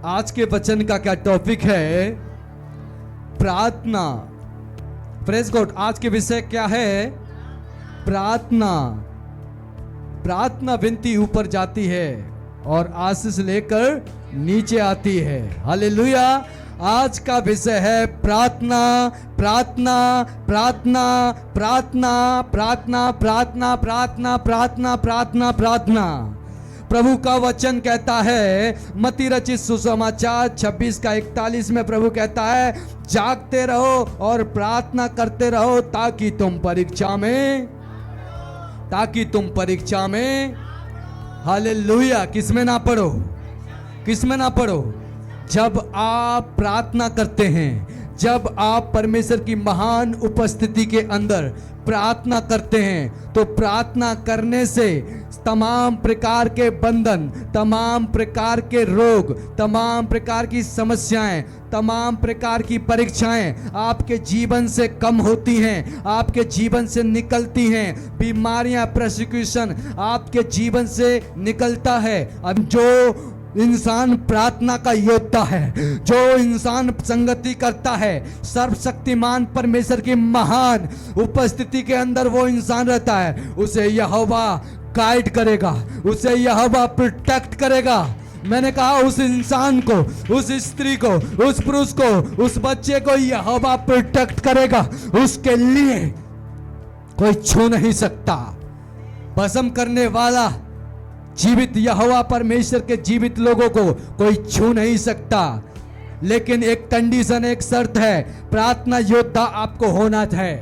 आज के वचन का क्या टॉपिक है? प्रार्थना। Praise God. आज के विषय क्या है? प्रार्थना। प्रार्थना विनती ऊपर जाती है और आशीष लेकर नीचे आती है। हालेलुया। आज का विषय है प्रार्थना, प्रार्थना, प्रार्थना, प्रार्थना, प्रार्थना, प्रार्थना, प्रार्थना, प्रार्थना, प्रार्थना, प्रार्थना। प्रभु का वचन कहता है, मत्ती रचित सुसमाचार 26 का 41 में प्रभु कहता है, जागते रहो और प्रार्थना करते रहो ताकि तुम परीक्षा में हालेलुया। किसमें ना पड़ो? किसमें ना पड़ो? जब आप प्रार्थना करते हैं, जब आप परमेश्वर की महान उपस्थिति के अंदर प्रार्थना करते हैं, तो प्रार्थना करने से तमाम प्रकार के बंधन, तमाम प्रकार के रोग, तमाम प्रकार की समस्याएं, तमाम प्रकार की परीक्षाएं आपके जीवन से कम होती हैं, आपके जीवन से निकलती हैं। बीमारियां, प्रोसिक्यूशन आपके जीवन से निकलता है। अब जो इंसान प्रार्थना का योद्धा है, जो इंसान संगति करता है सर्वशक्तिमान परमेश्वर की महान उपस्थिति के अंदर, वो इंसान रहता है, उसे यहोवा गाइड करेगा, उसे यहोवा प्रोटेक्ट करेगा। मैंने कहा उस इंसान को, उस स्त्री को, उस पुरुष को, उस बच्चे को यहोवा प्रोटेक्ट करेगा। उसके लिए कोई छू नहीं सकता। भस्म करने वाला जीवित यहोवा परमेश्वर के जीवित लोगों को कोई छू नहीं सकता। लेकिन एक कंडीशन, एक शर्त है, प्रार्थना योद्धा आपको होना है।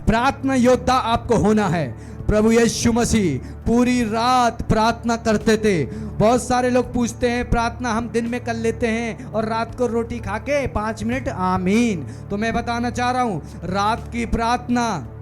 प्रार्थना योद्धा आपको होना है। प्रभु यीशु मसीह पूरी रात प्रार्थना करते थे। बहुत सारे लोग पूछते हैं, प्रार्थना हम दिन में कर लेते हैं और रात को रोटी खा के 5 मिनट आमीन। तो मैं बताना चाह रहा हूं, रात की प्रार्थना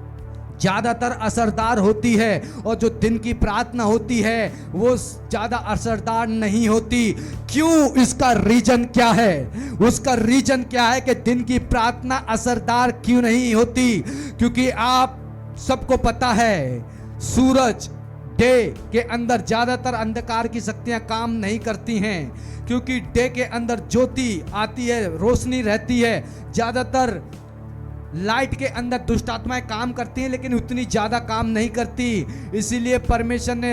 ज्यादातर असरदार होती है और जो दिन की प्रार्थना होती है वो ज्यादा असरदार नहीं होती। क्यों? इसका रीजन क्या है? उसका रीजन क्या है कि दिन की प्रार्थना असरदार क्यों नहीं होती? क्योंकि आप सबको पता है, सूरज डे के अंदर ज्यादातर अंधकार की शक्तियां काम नहीं करती हैं, क्योंकि डे के अंदर ज्योति आती है, रोशनी रहती है। ज्यादातर लाइट के अंदर दुष्ट आत्माएं काम करती हैं, लेकिन उतनी ज्यादा काम नहीं करती। इसीलिए परमेश्वर ने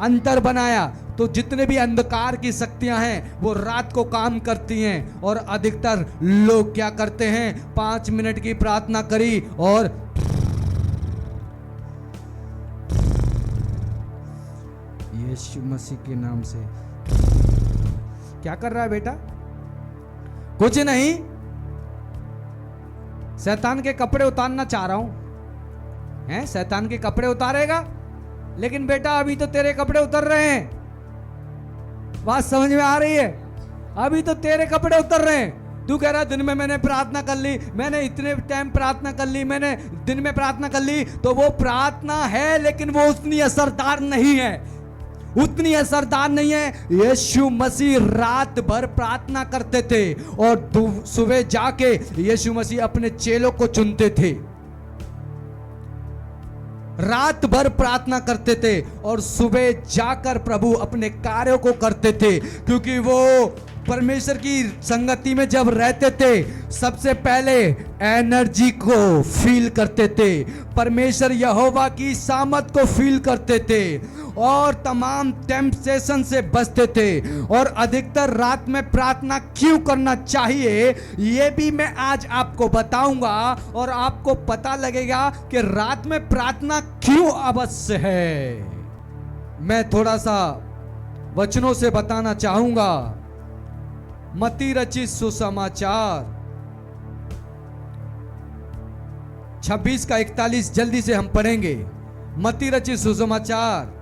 अंतर बनाया, तो जितने भी अंधकार की शक्तियां हैं वो रात को काम करती हैं। और अधिकतर लोग क्या करते हैं, 5 मिनट की प्रार्थना करी और यीशु मसीह के नाम से। क्या कर रहा है बेटा? कुछ नहीं, शैतान के कपड़े उतारना चाह रहा हूं। हैं? शैतान के कपड़े उतारेगा? लेकिन बेटा अभी तो तेरे कपड़े उतर रहे हैं। बात समझ में आ रही है? अभी तो तेरे कपड़े उतर रहे हैं। तू कह रहा दिन में मैंने प्रार्थना कर ली, मैंने इतने टाइम प्रार्थना कर ली, मैंने दिन में प्रार्थना कर ली, तो वो प्रार्थना है लेकिन वो उतनी असरदार नहीं है, उतनी असरदार नहीं है। यीशु मसीह रात भर प्रार्थना करते थे और सुबह जाके यीशु मसीह अपने चेलों को चुनते थे। रात भर प्रार्थना करते थे और सुबह जाकर प्रभु अपने कार्यों को करते थे, क्योंकि वो परमेश्वर की संगति में जब रहते थे सबसे पहले एनर्जी को फील करते थे, परमेश्वर यहोवा की सामर्थ को फील करते थे और तमाम टेम्पटेशन से बचते थे। और अधिकतर रात में प्रार्थना क्यों करना चाहिए ये भी मैं आज आपको बताऊंगा और आपको पता लगेगा कि रात में प्रार्थना क्यों आवश्यक है। मैं थोड़ा सा वचनों से बताना चाहूंगा। मत्ती रचित सुसमाचार 26 का 41 जल्दी से हम पढ़ेंगे। मत्ती रचित सुसमाचार।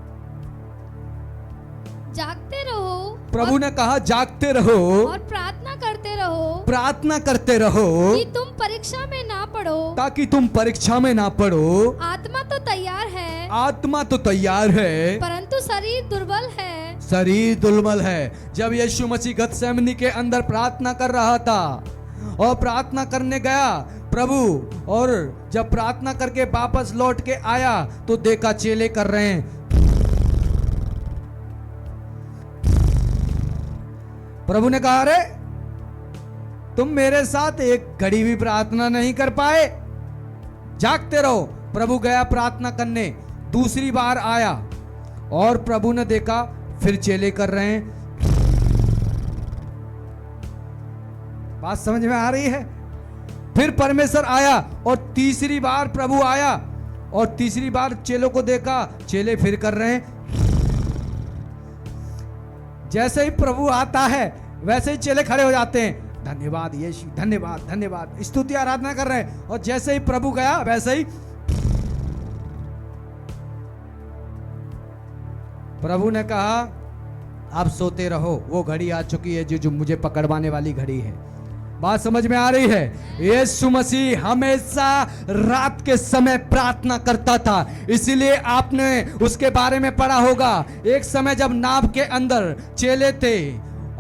जागते रहो, प्रभु ने कहा जागते रहो और प्रार्थना करते रहो, प्रार्थना करते रहो कि तुम परीक्षा में ना पड़ो, ताकि तुम परीक्षा में ना पड़ो। आत्मा तो तैयार है, आत्मा तो तैयार है, परंतु शरीर दुर्बल है। शरीर दुर्बल है। जब यीशु मसीह गतसेमनी के अंदर प्रार्थना कर रहा था और प्रार्थना करने गया प्रभु, और जब प्रार्थना करके वापस लौट के आया तो देखा चेले कर रहे हैं प्रभु ने कहा, अरे तुम मेरे साथ एक घड़ी भी प्रार्थना नहीं कर पाए, जागते रहो। प्रभु गया प्रार्थना करने, दूसरी बार आया और प्रभु ने देखा फिर चेले कर रहे हैं। बात समझ में आ रही है? फिर परमेश्वर आया और तीसरी बार प्रभु आया और तीसरी बार चेलों को देखा, चेले फिर कर रहे हैं। जैसे ही प्रभु आता है वैसे ही चेले खड़े हो जाते हैं, धन्यवाद यीशु, धन्यवाद धन्यवाद, स्तुति आराधना कर रहे हैं। और जैसे ही प्रभु गया वैसे ही प्रभु ने कहा, आप सोते रहो, वो घड़ी आ चुकी है जो मुझे पकड़वाने वाली घड़ी है। बात समझ में आ रही है? यीशु मसीह हमेशा रात के समय प्रार्थना करता था, इसीलिए आपने उसके बारे में पढ़ा होगा। एक समय जब नाव के अंदर चेले थे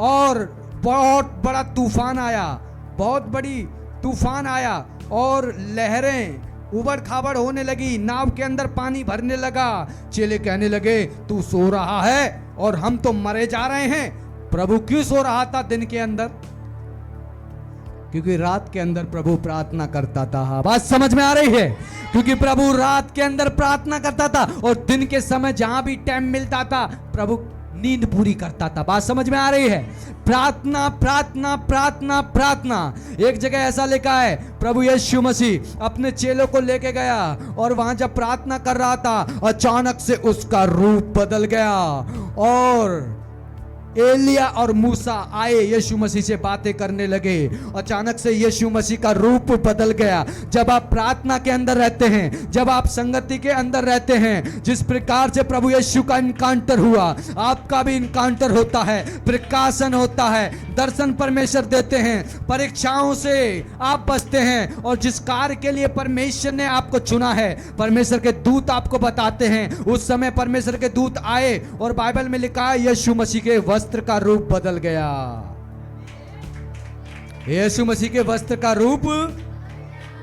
और बहुत बड़ा तूफान आया, बहुत बड़ी तूफान आया और लहरें उबड़ खाबड़ होने लगी, नाव के अंदर पानी भरने लगा। चेले कहने लगे, तू सो रहा है और हम तो मरे जा रहे हैं। प्रभु क्यों सो रहा था दिन के अंदर? क्योंकि रात के अंदर प्रभु प्रार्थना करता था। बात समझ में आ रही है? क्योंकि प्रभु रात के अंदर प्रार्थना करता था और दिन के समय जहां भी टाइम मिलता था प्रभु नींद पूरी करता था। बात समझ में आ रही है? प्रार्थना प्रार्थना प्रार्थना प्रार्थना। एक जगह ऐसा लिखा है, प्रभु यीशु मसीह अपने चेलों को लेके गया और वहां जब प्रार्थना कर रहा था अचानक से उसका रूप बदल गया और एलिया और मूसा आए, यीशु मसीह से बातें करने लगे। अचानक से यीशु मसीह का रूप बदल गया। जब आप प्रार्थना के अंदर रहते हैं, जब आप संगति के अंदर रहते हैं, जिस प्रकार से प्रभु यीशु का इनकाउंटर हुआ, आपका भी इनकाउंटर होता है, प्रकाशन होता है, दर्शन परमेश्वर देते हैं, परीक्षाओं से आप बचते हैं। और जिस कार्य के लिए परमेश्वर ने आपको चुना है, परमेश्वर के दूत आपको बताते हैं। उस समय परमेश्वर के दूत आए और बाइबल में लिखा है यीशु मसीह के वस्त्र का रूप बदल गया। यीशु मसीह के वस्त्र का रूप,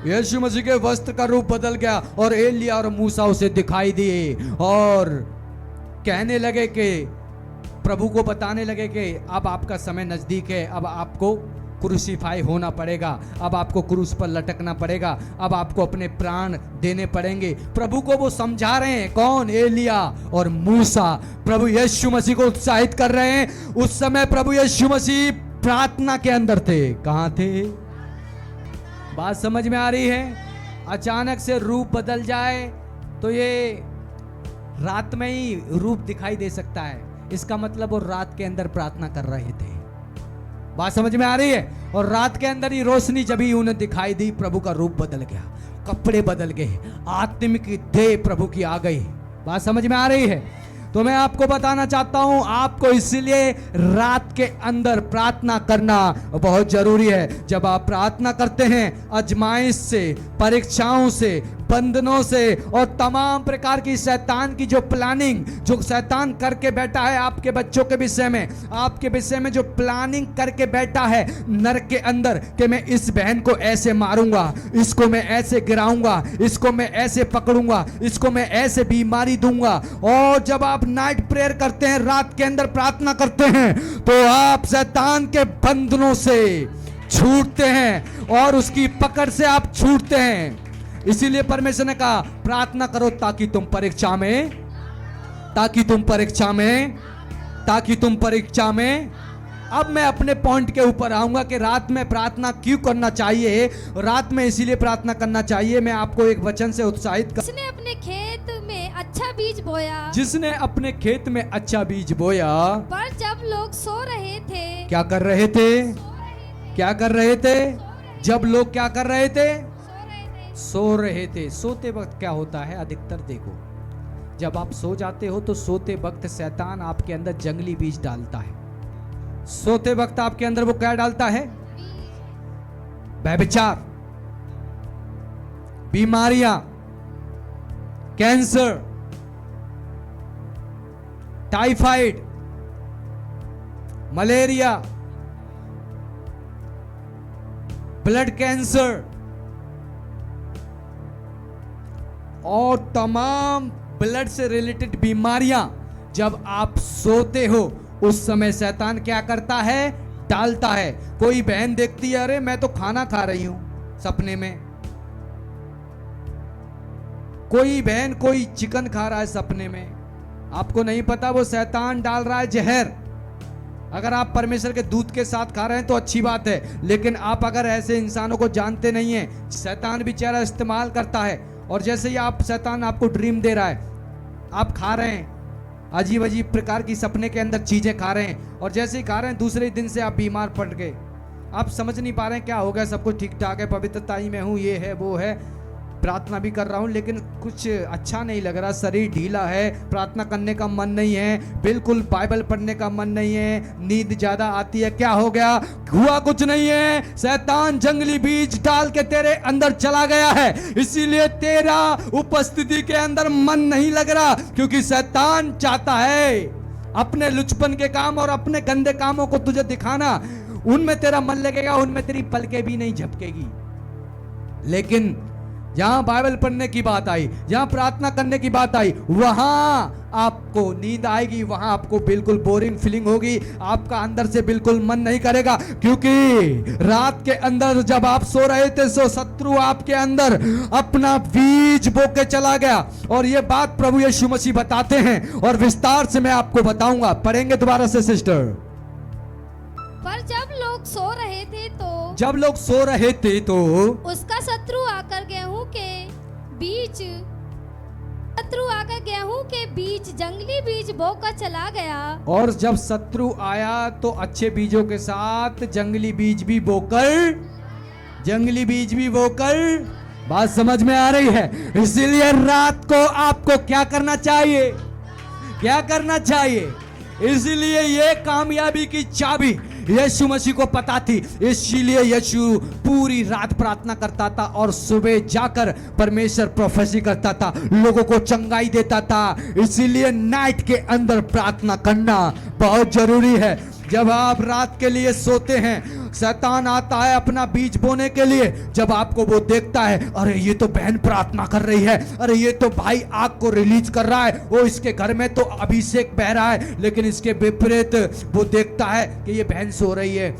यीशु मसीह के वस्त्र का रूप बदल गया और एलिया और मूसा उसे दिखाई दिए और कहने लगे कि प्रभु को बताने लगे कि अब आपका समय नजदीक है, अब आपको क्रूसीफाई होना पड़ेगा, अब आपको क्रूस पर लटकना पड़ेगा, अब आपको अपने प्राण देने पड़ेंगे। प्रभु को वो समझा रहे हैं। कौन? एलिया और मूसा प्रभु यीशु मसीह को उत्साहित कर रहे हैं। उस समय प्रभु यीशु मसीह प्रार्थना के अंदर थे। कहां थे? बात समझ में आ रही है? अचानक से रूप बदल जाए तो ये रात में ही रूप दिखाई दे सकता है। इसका मतलब वो रात के अंदर प्रार्थना कर रहे थे। बात समझ में आ रही है? और रात के अंदर ही रोशनी जब ही उन्हें दिखाई दी, प्रभु का रूप बदल गया, कपड़े बदल गए, आत्मिक देह प्रभु की आ गई। बात समझ में आ रही है? तो मैं आपको बताना चाहता हूं, आपको इसलिए रात के अंदर प्रार्थना करना बहुत जरूरी है। जब आप प्रार्थना करते हैं, आजमाइश से, परीक्षाओं से, बंधनों से और तमाम प्रकार की शैतान की जो प्लानिंग, जो शैतान करके बैठा है आपके बच्चों के विषय में, आपके विषय में जो प्लानिंग करके बैठा है नरक के अंदर कि मैं इस बहन को ऐसे मारूंगा, इसको मैं ऐसे गिराऊंगा, इसको मैं ऐसे पकड़ूंगा, इसको मैं ऐसे बीमारी दूंगा। और जब आप नाइट प्रेयर करते हैं, रात के अंदर प्रार्थना करते हैं, तो आप शैतान के बंधनों से छूटते हैं और उसकी पकड़ से आप छूटते हैं। इसीलिए परमेश्वर ने कहा प्रार्थना करो ताकि तुम परीक्षा में, ताकि तुम परीक्षा में, ताकि तुम परीक्षा में। अब मैं अपने पॉइंट के ऊपर आऊंगा कि रात में प्रार्थना क्यों करना चाहिए। रात में इसीलिए प्रार्थना करना चाहिए। मैं आपको एक वचन से उत्साहित कर, जिसने अपने खेत में अच्छा बीज बोया, जिसने अपने खेत में अच्छा बीज बोया, पर जब लोग सो रहे थे, क्या कर रहे थे? क्या कर रहे थे? जब लोग क्या कर रहे थे? सो रहे थे। सोते वक्त क्या होता है? अधिकतर देखो, जब आप सो जाते हो तो सोते वक्त शैतान आपके अंदर जंगली बीज डालता है। सोते वक्त आपके अंदर वो क्या डालता है? व्यभिचार, बीमारियां, cancer, typhoid, malaria, blood cancer और तमाम ब्लड से रिलेटेड बीमारियां जब आप सोते हो उस समय शैतान क्या करता है? डालता है। कोई बहन देखती है, अरे मैं तो खाना खा रही हूं सपने में। कोई बहन कोई चिकन खा रहा है सपने में, आपको नहीं पता वो शैतान डाल रहा है जहर। अगर आप परमेश्वर के दूत के साथ खा रहे हैं तो अच्छी बात है, लेकिन आप अगर ऐसे इंसानों को जानते नहीं हैं, शैतान बेचारा इस्तेमाल करता है। और जैसे ही आप शैतान आपको ड्रीम दे रहा है, आप खा रहे हैं अजीब अजीब प्रकार की सपने के अंदर चीजें खा रहे हैं, और जैसे ही खा रहे हैं दूसरे दिन से आप बीमार पड़ गए। आप समझ नहीं पा रहे हैं क्या हो गया, सब कुछ ठीक ठाक है, पवित्रता ही में हूँ, ये है वो है, प्रार्थना भी कर रहा हूं, लेकिन कुछ अच्छा नहीं लग रहा, शरीर ढीला है, प्रार्थना करने का मन नहीं है, बिल्कुल बाइबल पढ़ने का मन नहीं है, नींद ज्यादा आती है। क्या हो गया? हुआ कुछ नहीं है, शैतान जंगली बीज डाल के तेरे अंदर चला गया है, इसीलिए तेरा उपस्थिति के अंदर मन नहीं लग रहा, क्योंकि शैतान चाहता है अपने लुचपन के काम और अपने गंदे कामों को तुझे दिखाना। उनमें तेरा मन लगेगा, उनमें तेरी पलकें भी नहीं झपकेगी। लेकिन जहां बाइबल पढ़ने की बात आई, जहां प्रार्थना करने की बात आई, वहां आपको नींद आएगी, वहां आपको बिल्कुल बोरिंग फीलिंग होगी, आपका अंदर से बिल्कुल मन नहीं करेगा। क्योंकि रात के अंदर जब आप सो रहे थे, सो शत्रु आपके अंदर अपना बीज बो के चला गया। और ये बात प्रभु यीशु मसीह बताते हैं, और विस्तार से मैं आपको बताऊंगा। पढ़ेंगे दोबारा से सिस्टर। पर जब लोग सो रहे थे तो जब लोग सो रहे थे तो उसका शत्रु आकर गेहूं के बीच जंगली बीज बोकर चला गया। और जब शत्रु आया तो अच्छे बीजों के साथ जंगली बीज भी बोकर बात समझ में आ रही है? इसीलिए रात को आपको क्या करना चाहिए? इसीलिए ये कामयाबी की चाबी यीशु मसीह को पता थी, इसलिए यीशु पूरी रात प्रार्थना करता था और सुबह जाकर परमेश्वर प्रोफेसी करता था, लोगों को चंगाई देता था। इसीलिए नाइट के अंदर प्रार्थना करना बहुत जरूरी है। जब आप रात के लिए सोते हैं, शैतान आता है अपना बीज बोने के लिए। जब आपको वो देखता है, अरे ये तो बहन प्रार्थना कर रही है, अरे ये तो भाई आग को रिलीज कर रहा है, वो इसके घर में तो अभिषेक बह रहा है, लेकिन इसके विपरीत वो देखता है कि ये बहन सो रही है।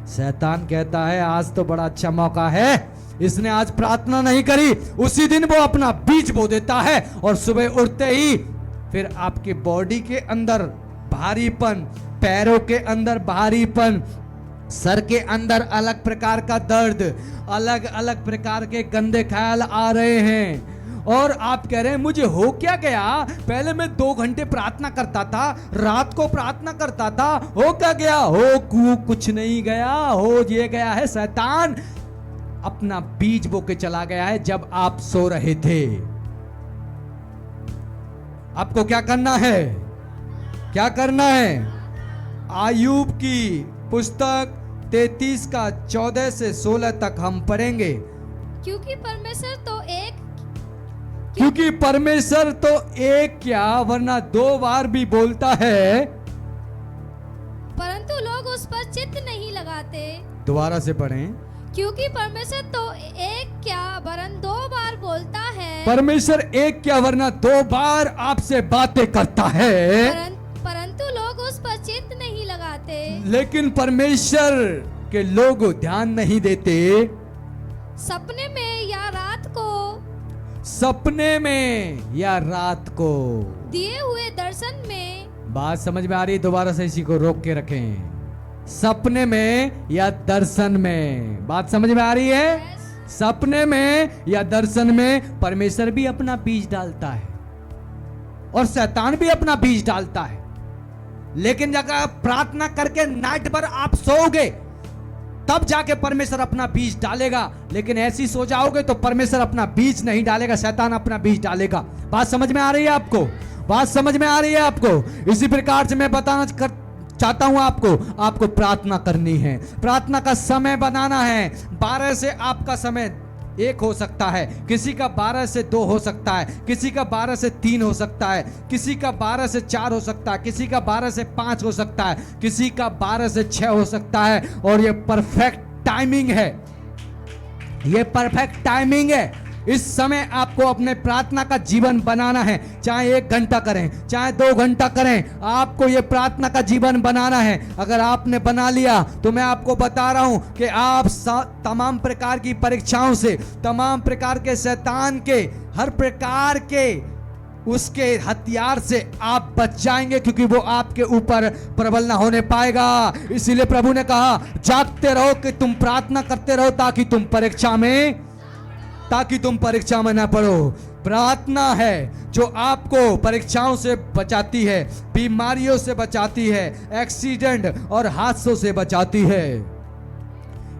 शैतान कहता है आज तो बड़ा अच्छा मौका है, इसने आज प्रार्थना नहीं करी। उसी दिन वो अपना बीज बो देता है, और सुबह उठते ही फिर आपके बॉडी के अंदर भारीपन, पैरों के अंदर भारीपन, सर के अंदर अलग प्रकार का दर्द, अलग अलग प्रकार के गंदे ख्याल आ रहे हैं। और आप कह रहे हैं मुझे हो क्या गया? पहले मैं 2 घंटे प्रार्थना करता था, रात को प्रार्थना करता था, हो क्या गया? हो कुछ नहीं गया, हो ये गया है शैतान अपना बीज बो के चला गया है जब आप सो रहे थे। आपको क्या करना है? आयुब की पुस्तक 33 का 14 से 16 तक हम पढ़ेंगे। क्योंकि परमेश्वर तो एक क्या वरना 2 बार भी बोलता है, परंतु लोग उस पर चित्त नहीं लगाते। दोबारा से पढ़ें। क्योंकि परमेश्वर तो एक क्या वरन 2 बार बोलता है। परमेश्वर एक क्या वरना 2 बार आपसे बातें करता है, परंतु लोग उस पर चित्त नहीं लगाते। लेकिन परमेश्वर के लोग ध्यान नहीं देते। सपने में या रात को दिए हुए दर्शन में। बात समझ में आ रही? दोबारा से इसी को रोक के रखें। सपने में या दर्शन में, बात समझ में आ रही है? सपने में या दर्शन में परमेश्वर भी अपना बीज डालता है और शैतान भी अपना बीज डालता है। लेकिन जब आप प्रार्थना करके नाइट पर आप सोओगे तब जाके परमेश्वर अपना बीज डालेगा। लेकिन ऐसी सो जाओगे तो परमेश्वर अपना बीज नहीं डालेगा, शैतान अपना बीज डालेगा। बात समझ में आ रही है आपको? इसी प्रकार से मैं बताना चाहता हूं आपको प्रार्थना करनी है, प्रार्थना का समय बनाना है। 12 से आपका समय 1 हो सकता है, किसी का 12 से 2 हो सकता है, किसी का 12 से 3 हो सकता है, किसी का 12 से 4 हो सकता है, किसी का 12 से 5 हो सकता है, किसी का 12 से 6 हो सकता है। और ये परफेक्ट टाइमिंग है, इस समय आपको अपने प्रार्थना का जीवन बनाना है। चाहे 1 घंटा करें, चाहे 2 घंटा करें, आपको ये प्रार्थना का जीवन बनाना है। अगर आपने बना लिया तो मैं आपको बता रहा हूं कि आप तमाम प्रकार की परीक्षाओं से, तमाम प्रकार के शैतान के, हर प्रकार के उसके हथियार से आप बच जाएंगे, क्योंकि वो आपके ऊपर प्रबल ना होने पाएगा। इसीलिए प्रभु ने कहा जागते रहो कि तुम प्रार्थना करते रहो ताकि तुम परीक्षा में ना पड़ो। प्रार्थना है जो आपको परीक्षाओं से बचाती है, बीमारियों से बचाती है, एक्सीडेंट और हादसों से बचाती है।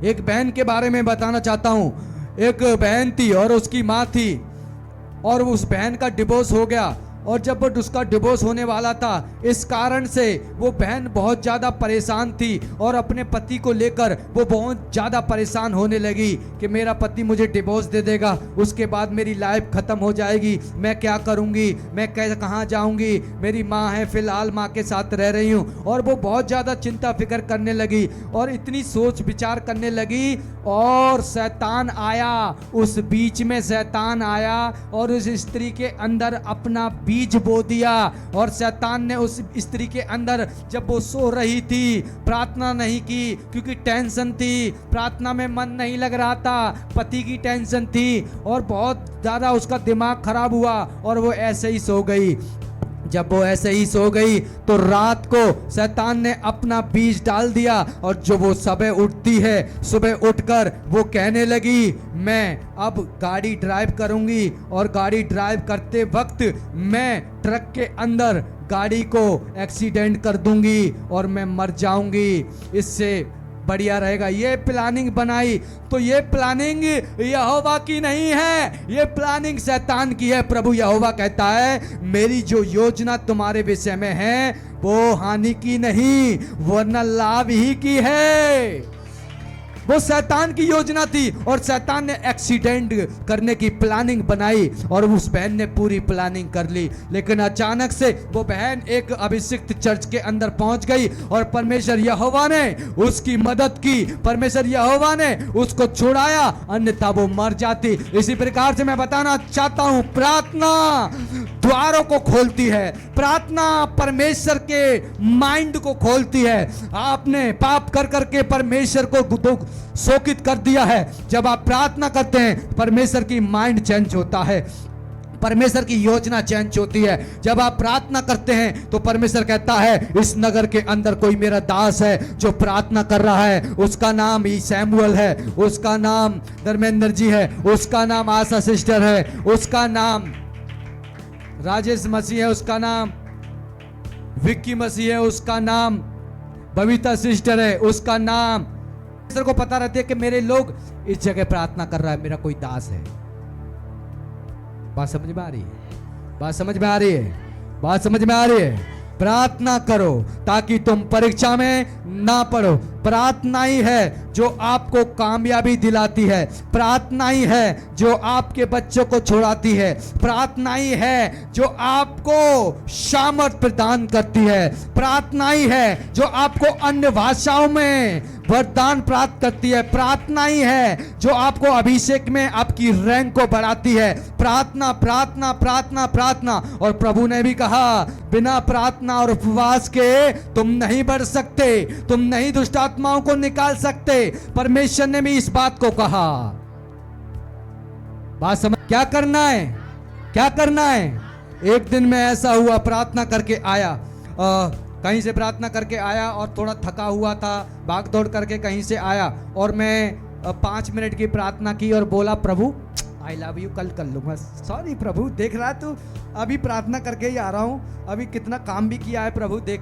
एक बहन के बारे में बताना चाहता हूं। एक बहन थी और उसकी मां थी, और उस बहन का डिवोर्स हो गया। और जब उसका डिवोर्स होने वाला था, इस कारण से वो बहन बहुत ज़्यादा परेशान थी और अपने पति को लेकर वो बहुत ज़्यादा परेशान होने लगी कि मेरा पति मुझे डिवोर्स दे देगा, उसके बाद मेरी लाइफ ख़त्म हो जाएगी, मैं क्या करूँगी, मैं कहाँ जाऊँगी, मेरी माँ है, फिलहाल माँ के साथ रह रही हूँ। और वो बहुत ज़्यादा चिंता फिक्र करने लगी और इतनी सोच विचार करने लगी, और शैतान आया, उस बीच में शैतान आया और उस स्त्री के अंदर अपना बीज बो दिया। और शैतान ने उस स्त्री के अंदर, जब वो सो रही थी, प्रार्थना नहीं की क्योंकि टेंशन थी, प्रार्थना में मन नहीं लग रहा था, पति की टेंशन थी और बहुत ज़्यादा उसका दिमाग खराब हुआ और वो ऐसे ही सो गई। जब वो ऐसे ही सो गई तो रात को शैतान ने अपना बीज डाल दिया, और जो वो सुबह उठती है, सुबह उठकर वो कहने लगी मैं अब गाड़ी ड्राइव करूंगी, और गाड़ी ड्राइव करते वक्त मैं ट्रक के अंदर गाड़ी को एक्सीडेंट कर दूंगी और मैं मर जाऊंगी, इससे बढ़िया रहेगा। ये प्लानिंग बनाई। तो ये प्लानिंग यहोवा की नहीं है, ये प्लानिंग शैतान की है। प्रभु यहोवा कहता है मेरी जो योजना तुम्हारे विषय में है वो हानि की नहीं वरना लाभ ही की है। वो शैतान की योजना थी और शैतान ने एक्सीडेंट करने की प्लानिंग बनाई और उस बहन ने पूरी प्लानिंग कर ली। लेकिन अचानक से वो बहन एक अभिषिक्त चर्च के अंदर पहुंच गई और परमेश्वर यहोवा ने उसकी मदद की, परमेश्वर यहोवा ने उसको छुड़ाया, अन्यथा वो मर जाती। इसी प्रकार से मैं बताना चाहता हूं, प्रार्थना द्वारों को खोलती है, प्रार्थना परमेश्वर के माइंड को खोलती है। आपने पाप कर करके परमेश्वर को शोकित कर दिया है। जब आप प्रार्थना करते हैं परमेश्वर की माइंड चेंज होता है, परमेश्वर की योजना चेंज होती है। जब आप प्रार्थना करते हैं तो परमेश्वर कहता है इस नगर के अंदर कोई मेरा दास है जो प्रार्थना कर रहा है, उसका नाम ही सैमुअल है, उसका नाम धर्मेंद्र जी है, उसका नाम आशा सिस्टर है, उसका नाम राजेश मसीह है, उसका नाम विक्की मसीह है, उसका नाम बबीता सिस्टर है, उसका नाम। परमेश्वर को पता रहती है कि मेरे लोग इस जगह प्रार्थना कर रहा है, मेरा कोई दास है। बात समझ में आ रही है? बात समझ में आ रही है? बात समझ में आ रही है? प्रार्थना करो ताकि तुम परीक्षा में ना पड़ो। प्रार्थना ही है जो आपको कामयाबी दिलाती है, प्रार्थना ही है जो आपके बच्चों को छुड़ाती है, प्रार्थना ही है जो आपको सामर्थ प्रदान करती है, प्रार्थना ही है जो आपको अन्य भाषाओं में वरदान प्राप्त करती है, प्रार्थना ही है जो आपको अभिषेक में आपकी रैंक को बढ़ाती है। प्रार्थना प्रार्थना प्रार्थना प्रार्थना। और प्रभु ने भी कहा बिना प्रार्थना और उपवास के तुम नहीं बढ़ सकते, तुम नहीं दुष्ट आत्माओं को निकाल सकते। परमेश्वर ने भी इस बात को कहा। बात समझ? क्या करना है? क्या करना है? एक दिन में ऐसा हुआ, प्रार्थना करके आया, कहीं से प्रार्थना करके आया और थोड़ा थका हुआ था, भाग दौड़ करके कहीं से आया और मैं 5 मिनट की प्रार्थना की और बोला प्रभु आई लव यू, कल कर लूंगा। सॉरी प्रभु, देख रहा तू, अभी प्रार्थना करके ही आ रहा हूँ, अभी कितना काम भी किया है प्रभु देख।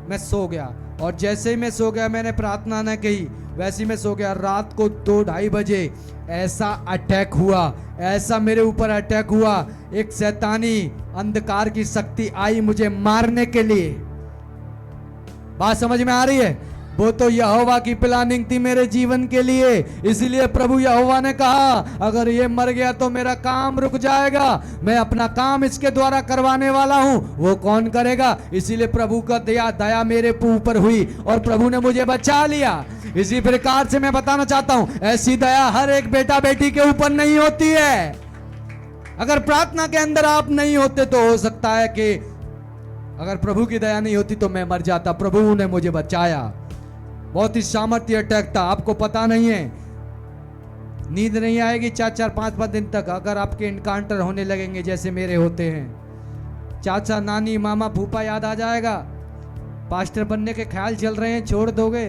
मैं सो गया और जैसे ही मैं सो गया, मैंने प्रार्थना न की, वैसे ही मैं सो गया। रात को 2-2:30 बजे ऐसा अटैक हुआ, ऐसा मेरे ऊपर अटैक हुआ, एक शैतानी अंधकार की शक्ति आई मुझे मारने के लिए। बात समझ में आ रही है? वो तो यहोवा की प्लानिंग थी मेरे जीवन के लिए। इसीलिए प्रभु यहोवा ने कहा अगर ये मर गया तो मेरा काम रुक जाएगा, मैं अपना काम इसके द्वारा करवाने वाला हूं, वो कौन करेगा? इसीलिए प्रभु का दया मेरे ऊपर हुई और प्रभु ने मुझे बचा लिया। इसी प्रकार से मैं बताना चाहता हूं, ऐसी दया हर एक बेटा बेटी के ऊपर नहीं होती है। अगर प्रार्थना के अंदर आप नहीं होते तो हो सकता है कि अगर प्रभु की दया नहीं होती तो मैं मर जाता। प्रभु ने मुझे बचाया। बहुत ही सामर्थ्य अटैक था, आपको पता नहीं है। नींद नहीं आएगी 4-4 5-5 दिन तक अगर आपके इनकाउंटर होने लगेंगे जैसे मेरे होते हैं। चाचा नानी मामा फूफा याद आ जाएगा। पास्टर बनने के ख्याल चल रहे हैं, छोड़ दोगे।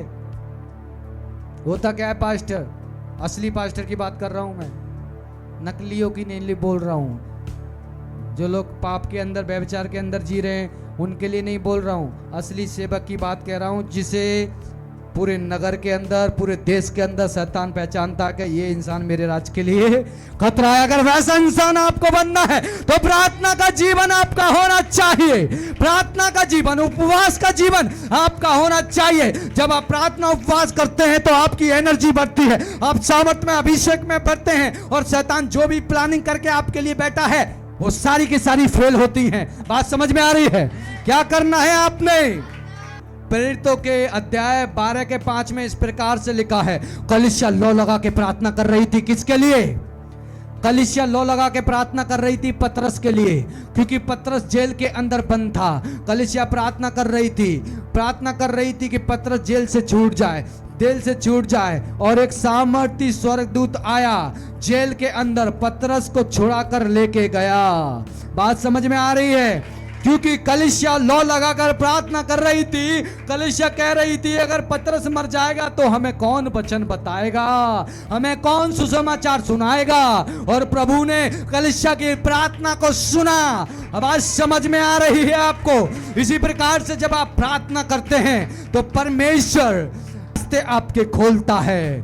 होता क्या है पास्टर, असली पास्टर की बात कर रहा हूं मैं, नकलियों की नहीं बोल रहा हूं। जो लोग पाप के अंदर व्यभिचार के अंदर जी रहे हैं उनके लिए नहीं बोल रहा हूं, असली सेवक की बात कह रहा हूं, जिसे पूरे नगर के अंदर पूरे देश के अंदर शैतान पहचानता है कि ये इंसान मेरे राज के लिए खतरा है। अगर वैसा इंसान आपको बनना है तो प्रार्थना का जीवन आपका होना चाहिए। प्रार्थना का जीवन, उपवास का जीवन आपका होना चाहिए। जब आप प्रार्थना उपवास करते हैं तो आपकी एनर्जी बढ़ती है, आप सामर्थ में अभिषेक में बढ़ते हैं और शैतान जो भी प्लानिंग करके आपके लिए बैठा है वो सारी की सारी फेल होती हैं। बात समझ में आ रही है? क्या करना है आपने? प्रेरितों के अध्याय 12 के 5 में इस प्रकार से लिखा है, कलीसिया लौ लगा के प्रार्थना कर रही थी। किसके लिए? कलीसिया लौ लगा के प्रार्थना कर रही थी पतरस के लिए, क्योंकि पतरस जेल के अंदर बंद था। कलीसिया प्रार्थना कर रही थी कि पतरस जेल से छूट जाए, जेल से छूट जाए। और एक सामर्थी स्वर्गदूत आया जेल के अंदर, पतरस को छुड़ा कर लेके गया। बात समझ में आ रही है? क्योंकि कलीसिया लौ लगाकर प्रार्थना कर रही थी। कलीसिया कह रही थी अगर पतरस मर जाएगा तो हमें कौन वचन बताएगा, हमें कौन सुसमाचार सुनाएगा। और प्रभु ने कलीसिया की प्रार्थना को सुना। आवाज समझ में आ रही है आपको? इसी प्रकार से जब आप प्रार्थना करते हैं तो परमेश्वर रास्ते आपके खोलता है,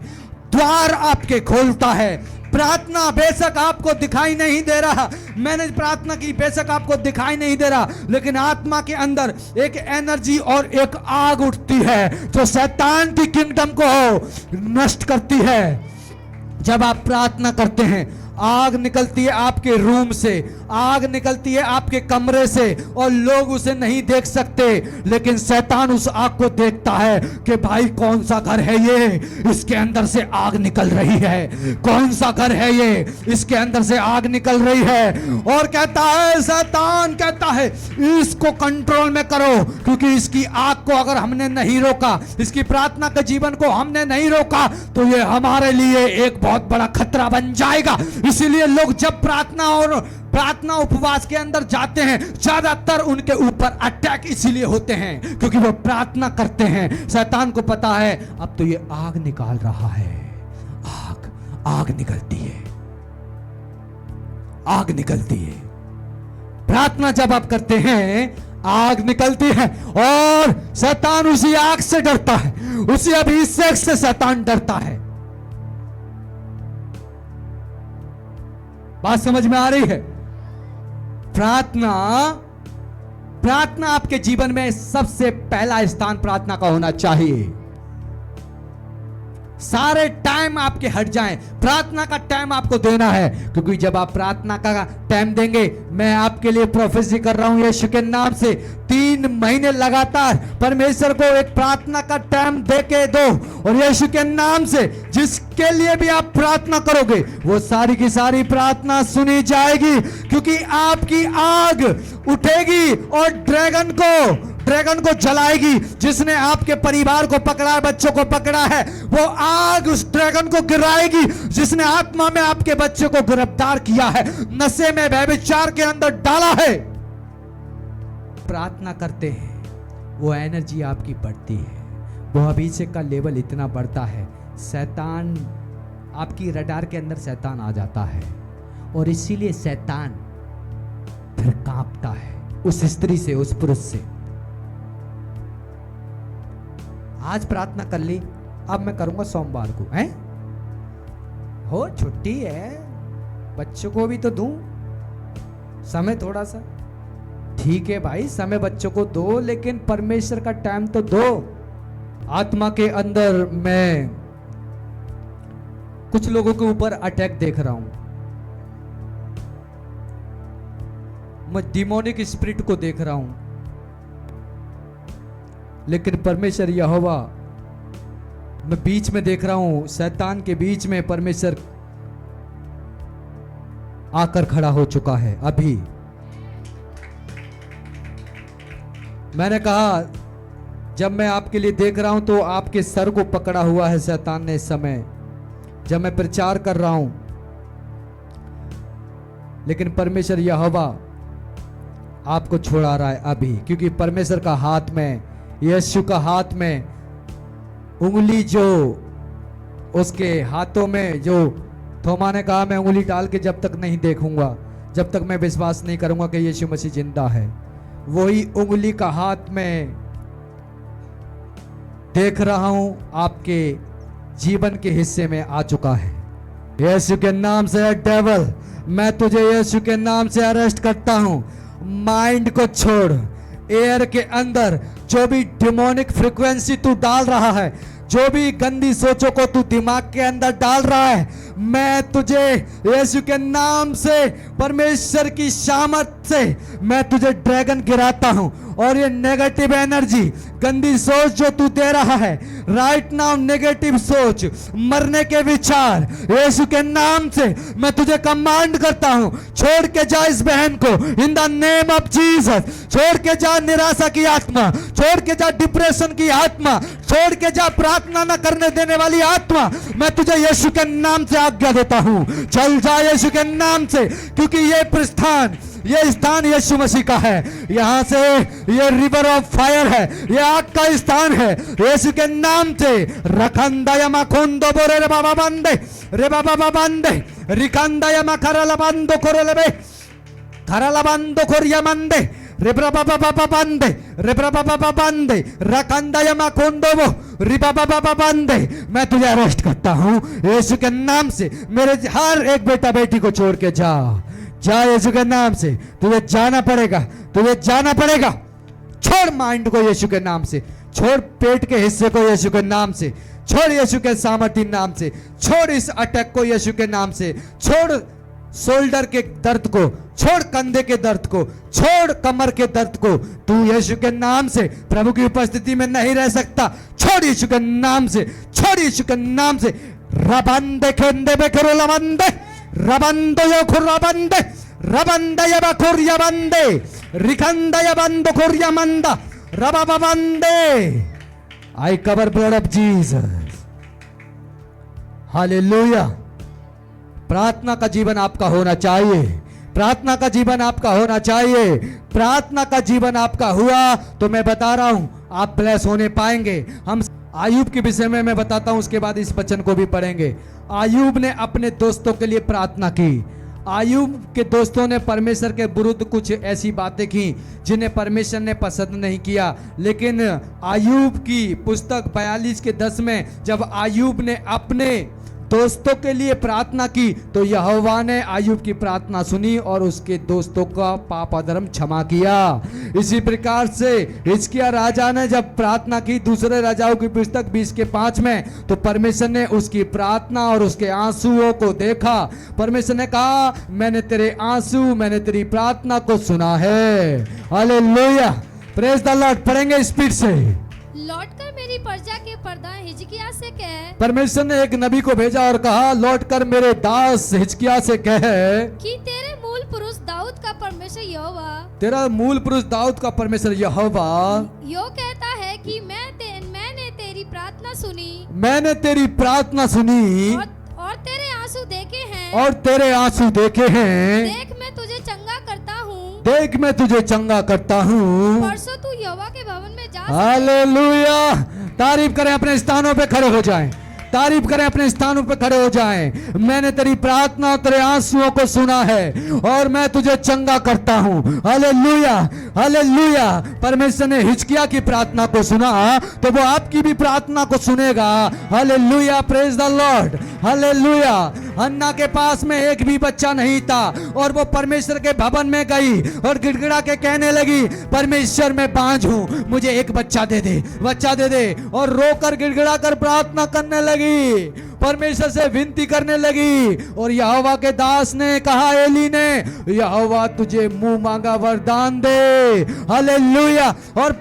द्वार आपके खोलता है। प्रार्थना बेशक आपको दिखाई नहीं दे रहा, मैंने प्रार्थना की, बेशक आपको दिखाई नहीं दे रहा, लेकिन आत्मा के अंदर एक एनर्जी और एक आग उठती है जो शैतान की किंगडम को नष्ट करती है। जब आप प्रार्थना करते हैं आग निकलती है आपके रूम से, आग निकलती है आपके कमरे से, और लोग उसे नहीं देख सकते, लेकिन शैतान उस आग को देखता है कि भाई कौन सा घर है ये, इसके अंदर से आग निकल रही है, कौन सा घर है ये, इसके अंदर से आग निकल रही है। और कहता है, शैतान कहता है इसको कंट्रोल में करो, क्योंकि इसकी आग को अगर हमने नहीं रोका, इसकी प्रार्थना के जीवन को हमने नहीं रोका तो ये हमारे लिए एक बहुत बड़ा खतरा बन जाएगा। इसीलिए लोग जब प्रार्थना उपवास के अंदर जाते हैं, ज्यादातर उनके ऊपर अटैक इसीलिए होते हैं क्योंकि वो प्रार्थना करते हैं। शैतान को पता है अब तो ये आग निकाल रहा है, आग निकलती है, आग निकलती है। प्रार्थना जब आप करते हैं आग निकलती है, और शैतान उसी आग से डरता है, उसी अभिषेक से शैतान डरता है। बात समझ में आ रही है? प्रार्थना आपके जीवन में सबसे पहला स्थान प्रार्थना का होना चाहिए। सारे टाइम आपके हट जाएं, प्रार्थना का टाइम आपको देना है, क्योंकि जब आप प्रार्थना का टाइम देंगे, मैं आपके लिए प्रोफेसी कर रहा हूं यीशु के नाम से, 3 महीने लगातार परमेश्वर को एक प्रार्थना का टाइम देके दो, और यीशु के नाम से जिसके लिए भी आप प्रार्थना करोगे वो सारी की सारी प्रार्थना सुनी जाएगी, क्योंकि आपकी आग उठेगी और ड्रैगन को जलाएगी। जिसने आपके परिवार को पकड़ा है, बच्चों को पकड़ा है, वो आग उस ड्रैगन को गिराएगी। जिसने आत्मा में आपके बच्चे को गिरफ्तार किया है, नशे में व्यभिचार के अंदर डाला है, प्रार्थना करते हैं वो एनर्जी आपकी बढ़ती है, वो अभिषेक का लेवल इतना बढ़ता है, शैतान आपकी रडार के अंदर शैतान आ जाता है, और इसीलिए शैतान फिर कांपता है उस स्त्री से, उस पुरुष से। आज प्रार्थना कर ली, अब मैं करूंगा सोमवार को, हैं? हो छुट्टी है, बच्चों को भी तो दूं समय, थोड़ा सा ठीक है भाई, समय बच्चों को दो, लेकिन परमेश्वर का टाइम तो दो। आत्मा के अंदर मैं कुछ लोगों के ऊपर अटैक देख रहा हूं, मैं डिमोनिक स्पिरिट को देख रहा हूं, लेकिन परमेश्वर यहोवा मैं बीच में देख रहा हूं, शैतान के बीच में परमेश्वर आकर खड़ा हो चुका है। अभी मैंने कहा जब मैं आपके लिए देख रहा हूं तो आपके सर को पकड़ा हुआ है शैतान ने इस समय, जब मैं प्रचार कर रहा हूं। लेकिन परमेश्वर यहोवा आपको छुड़ा रहा है अभी, क्योंकि परमेश्वर का हाथ में, यीशु का हाथ में उंगली, जो उसके हाथों में, जो थोमा ने कहा मैं उंगली डाल के जब तक नहीं देखूंगा, जब तक मैं विश्वास नहीं करूंगा कि यीशु मसीह जिंदा है, वही उंगली का हाथ में देख रहा हूं आपके जीवन के हिस्से में आ चुका है। यीशु के नाम से डेविल, मैं तुझे यीशु के नाम से अरेस्ट करता हूं। माइंड को छोड़, एयर के अंदर जो भी डिमोनिक फ्रीक्वेंसी तू डाल रहा है, जो भी गंदी सोचों को तू दिमाग के अंदर डाल रहा है, मैं तुझे यीशु के नाम से, परमेश्वर की सामर्थ से मैं तुझे ड्रैगन गिराता हूं। और ये नेगेटिव एनर्जी, गंदी सोच जो तू दे रहा है राइट नाउ, नेगेटिव सोच, मरने के विचार, यीशु के नाम से मैं तुझे कमांड करता हूं, छोड़ के जा इस बहन को in the name of Jesus. छोड़ के जा निराशा की आत्मा, छोड़ के जा डिप्रेशन की आत्मा, छोड़ के जा प्रार्थना न करने देने वाली आत्मा, मैं तुझे यीशु के नाम से आज्ञा देता हूं, चल जा यीशु के नाम से, क्योंकि ये प्रस्थान, ये स्थान यीशु मसीह का है। यहां से ये रिवर ऑफ फायर है, ये आग का स्थान है। यीशु के नाम से रखंदया मखोंदो बोरे रे बाबा बंदे, रे बाबा बंदे, रिकंदया मखरला बंदो कोरलेबे, खरला बंदो कोरिया मंदे, रे बाबा बंदे, रे बाबा बंदे, रखंदया मखोंदो रिबा बाबा बंदे। मैं तुझे अरेस्ट करता हूं यीशु के नाम से। मेरे हर एक बेटा बेटी को छोड़ के जा, जा यीशु के नाम से, तुझे जाना पड़ेगा, तुझे जाना पड़ेगा। छोड़ माइंड को यीशु के नाम से, छोड़ पेट के हिस्से को यीशु के नाम से, छोड़ यीशु के सामर्थी नाम से, छोड़ इस अटैक को यीशु के नाम से, छोड़ शोल्डर के दर्द को, छोड़ कंधे के दर्द को, छोड़ कमर के दर्द को। तू यीशु के नाम से प्रभु की उपस्थिति में नहीं रह सकता। छोड़ यीशु के नाम से, छोड़ यीशु के नाम से। रबंदे खेंदे बेकरो लबंदे, रबंदो यो खुरबंदे, रबंदे ये बखुरिया बंदे, रिखंदे ये बंदो खुरिया मंदा, रबाबा बंदे। I cover blood of Jesus. Hallelujah. प्रार्थना का जीवन आपका होना चाहिए, प्रार्थना का जीवन आपका होना चाहिए। प्रार्थना का जीवन आपका हुआ तो मैं बता रहा हूं आप ब्लेस होने पाएंगे। हम आयूब के विषय में मैं बताता हूं, उसके बाद इस वचन को भी पढ़ेंगे। आयूब ने अपने दोस्तों के लिए प्रार्थना की। आयूब के दोस्तों ने परमेश्वर के विरुद्ध कुछ ऐसी बातें की जिन्हें परमेश्वर ने पसंद नहीं किया, लेकिन आयूब की पुस्तक 42:10 में जब आयूब ने अपने दोस्तों के लिए प्रार्थना की तो यहोवा ने आयूब की प्रार्थना सुनी और उसके दोस्तों का पाप अधर्म क्षमा किया। इसी प्रकार से हिजकिय्याह राजा ने जब प्रार्थना की दूसरे राजाओं की पुस्तक 20:5 में, तो परमेश्वर ने उसकी प्रार्थना और उसके आंसुओं को देखा। परमेश्वर ने कहा मैंने तेरे आंसू, मैंने तेरी प्रार्थना को सुना है। Hallelujah, praise the Lord. पढ़ेंगे स्पीड से। लौटकर मेरी प्रजा के प्रधान हिजकिय्याह से कह, परमेश्वर ने एक नबी को भेजा और कहा लौटकर मेरे दास हिजकिय्याह से कह कि तेरे मूल पुरुष दाऊद का परमेश्वर यहोवा, तेरा मूल पुरुष दाऊद का परमेश्वर यहोवा यो कहता है कि मैंने तेरी प्रार्थना सुनी, मैंने तेरी प्रार्थना सुनी और तेरे आंसू देखे हैं, और तेरे आंसू देखे हैं। देख मैं तुझे चंगा करता हूँ, देख मैं तुझे चंगा करता हूँ। परसों तू यहोवा के भवन में जा। हालेलुया। तारीफ करें, अपने स्थानों पे खड़े हो जाएं। तारीफ करें, अपने स्थानों पे खड़े हो जाएं। मैंने तेरी प्रार्थना और तेरे आंसुओं को सुना है और मैं तुझे चंगा करता हूं। Hallelujah, hallelujah. परमेश्वर ने हिजकिय्याह की प्रार्थना को सुना तो वो आपकी भी प्रार्थना को सुनेगा। Hallelujah, praise the lord. Hallelujah. Hannah के पास में एक भी बच्चा नहीं था और वो परमेश्वर के भवन में गई और गिड़गिड़ा के कहने लगी परमेश्वर मैं बांझ हूं, मुझे एक बच्चा दे दे, बच्चा दे दे। और रोकर गिड़गिड़ा कर प्रार्थना करने लगी, परमेश्वर से विनती करने लगी। और यहोवा के दास ने कहा, एली ने, यहोवा तुझे मुंह मांगा वरदान दे। हालेलुया। और